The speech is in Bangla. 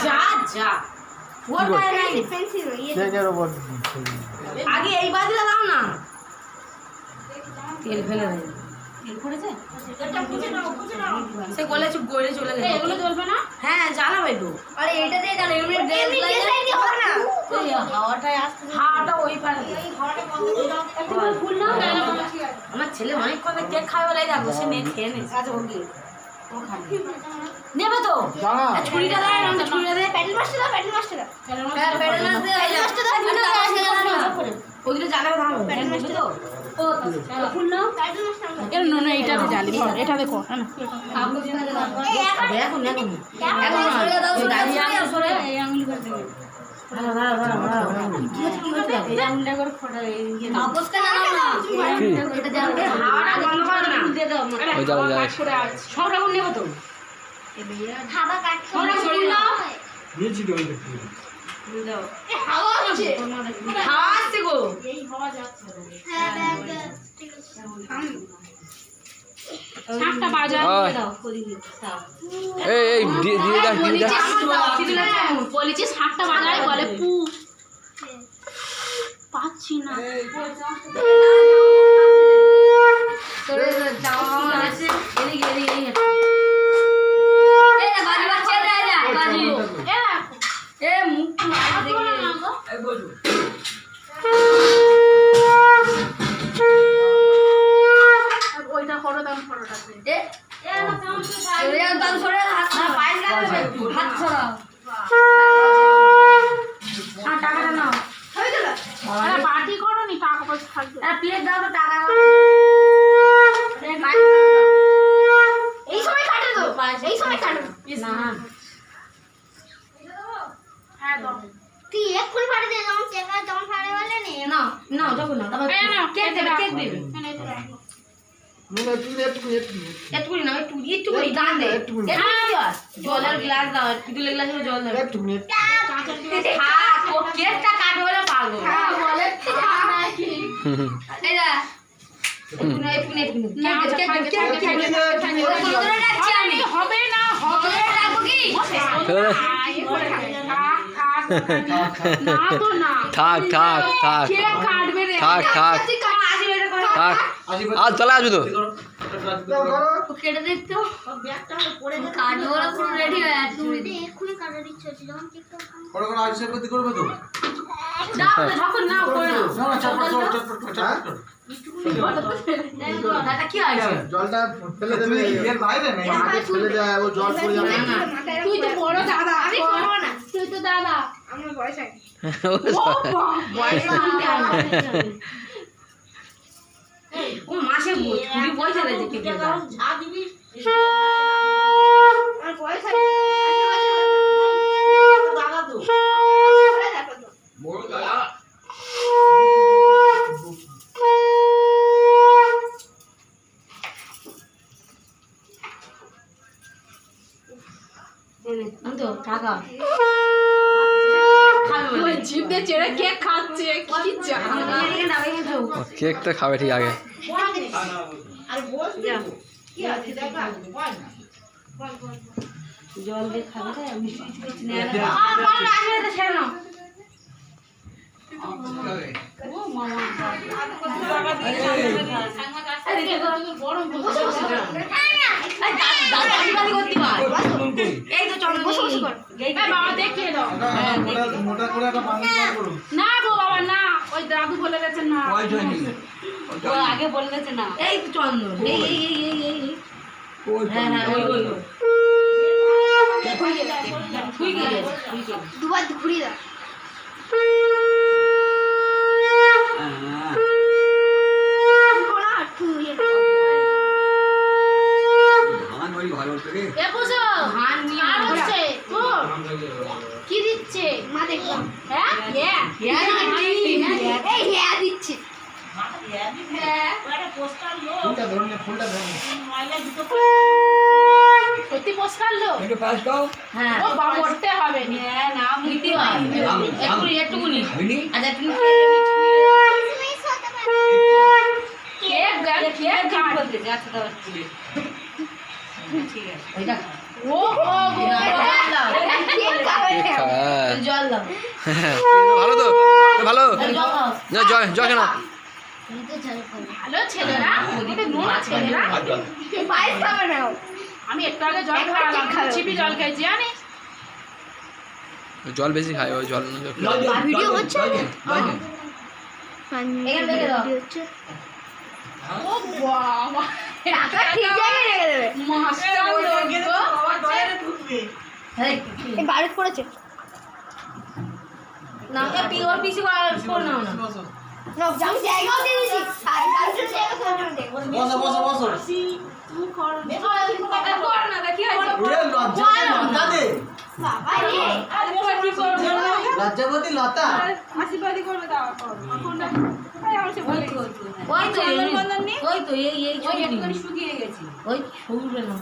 যা যা ওর পায়ে নাই আগে এই বাজিটা দাও না তেল ফেলে দেয় তেল পড়েছে সে গলে চুপ গড়ে চলে গেছে এগুলো জ্বলবে না হ্যাঁ জ্বালাবে তো আরে এইটা দিয়ে জ্বালা এমনি গ্যাস লাইনে হবে না হাওয়াটাই আসছে হাওয়াটা ওই পারে এই হাওয়াটা বন্ধ করে দাও একটু ফুল নাও আমার ছেলে অনেক কথা কেক খাবে বলে দেখো সে নিয়ে খেয়ে নিস আচ্ছা ওকে ও খাবে নেবে তো ছুরিটা দাও না ছুরিটা দে প্যাডেল মাস্টার দাও প্যাডেল মাস্টার হ্যাঁ প্যাডেল মাস্টার দাও ওদিকে জ্বালাবে দাও প্যাডেল মাস্টার দাও ও ফুল নাও প্যাডেল মাস্টার এর না না এটাতে জ্বালি এটা দেখো হ্যাঁ কাপড় জেনে দাও দেখো দেখো এখন ছুরিটা দাও দাঁড়িয়ে আছে সরে এই আঙ্গুলি করে দেবে কি হচ্ছে এই আঙ্গুলটা করে ফোটা এই কাপড়টা নাও না এটা জ্বালবে হাওয়াটা বন্ধ করো না দিয়ে দাও ওই জ্বালা জ্বালা সব রকম নেব তো হাওয়া কাট সরা ছড়ি নাও নিচে দাও দাও এ হাওয়া আছে হাওয়া আসছে গো এই হাওয়া যাচ্ছে হ্যাঁ ঠিক আছে সাতটা বাজার দিয়ে দাও ওদিকে এই দিয়ে দাও বলেছি সাতটা বাজার বলে পু পাচ্ছি না তোরে যাও আছে এদিকে এদিকে এ মুখ দেখে এই বলু ওইটা করো দাম ফটোটা এ এ না দাম ছড়ে হাত না পাইল লাগাবে হাত ছড়াও আর টাকাটা নাও হয়ে গেল আরে পার্টি করো নি টাকা পয়সা থাকবে আরে প্লেট দাও তো টাকা দাও এই সময় কাটে দাও এই সময় কাটে না হ্যাঁ দাও তুই এক ফুল ফাড়ে দে যখন কেক যখন ফাড়ে বলে নে না না যখন না তবে কেক দেবে মুনা তুই একটু না একটু দান দে একটু জলের গ্লাস দাও একটু গ্লাসে জল দাও একটু থাক ও কেকটা কাটবে বলে পাগল হ্যাঁ বলে নাকি এইডা একটু হবে না হবে রাখো কি থাক থাক থাক থাক থাক থাক আজ চলে আসবি তো কেটে দেখতো ব্যাগটা পড়ে গেছে কাটওয়ালা পুরো রেডি হয়ে আছে এক্ষুনি কাটা দিচ্ছে যখন কেকটা বড় করে আইসে করতে করবে তো দাও যখন নাও করে নাও না চটপট দাদা কি হয়েছে জলটা ফেলে দেবে এর বাইরে না আগে ফেলে দেয় ও জল পড়ে যাবে না তুই তো বড় দাদা আমি করব না তুই তো দাদা আমার বয়স আছে ও বয়স ও মাসে পুরি পয়সা দেয় কি দাদা ঝা দিবি আর বয়স আছে দাদা তো বড় দাদা তো টাকা ওই জিভ দিয়ে চেড়ে কেক খাচ্ছে কি কেক তো খাবে ঠিক আগে জল দিয়ে খাবে আমি এই তো চলো বাবা দেখিয়ে দাও মোটা করে একটা পানি বার করো না গো বাবা না ওই দাদু বলে গেছেন না ও আগে বলে গেছে না এই তো চন্দন এই এই এই এই এই হ্যাঁ হ্যাঁ ওই ওই তুই গেলে দুবার ঘুরিয়ে দাও কি দিচ্ছে মা দেখলাম হ্যাঁ দিচ্ছে সত্যি পোস্টার লো হ্যাঁ ও বাবা করতে হবে না নিতে হয় একটুকুনি আচ্ছা তুমি কেক কেক কাটতে যাচ্ছে তো ঠিক আছে ওইটা ও জল দাও ভালো তো ভালো না জয় জয় কেন ভালো ছেলেরা ওদিকে নোনা ছেলেরা পায়েস খাবে না আমি একটু আগে জল খাওয়ালাম চিপি জল খাইছি জানিস জল বেশি খায় ওই জল ভিডিও হচ্ছে এখান থেকে দাও ও বাবা টাকা ঠিক জায়গায় রেখে দেবে মাস্টার এই বারুদ পড়েছে না ওর পিসি করে নাও না না আমি জায়গাও দিয়ে দিয়েছি বারুদের জায়গা করে দেবো বসো বসো বসো কর না দেখি হয়েছে লজ্জা দে বাবা রে লজ্জাবতী লতা আশীর্বাদই করবে দাও ওই তো এই শুকিয়ে গেছি ওই শুরু না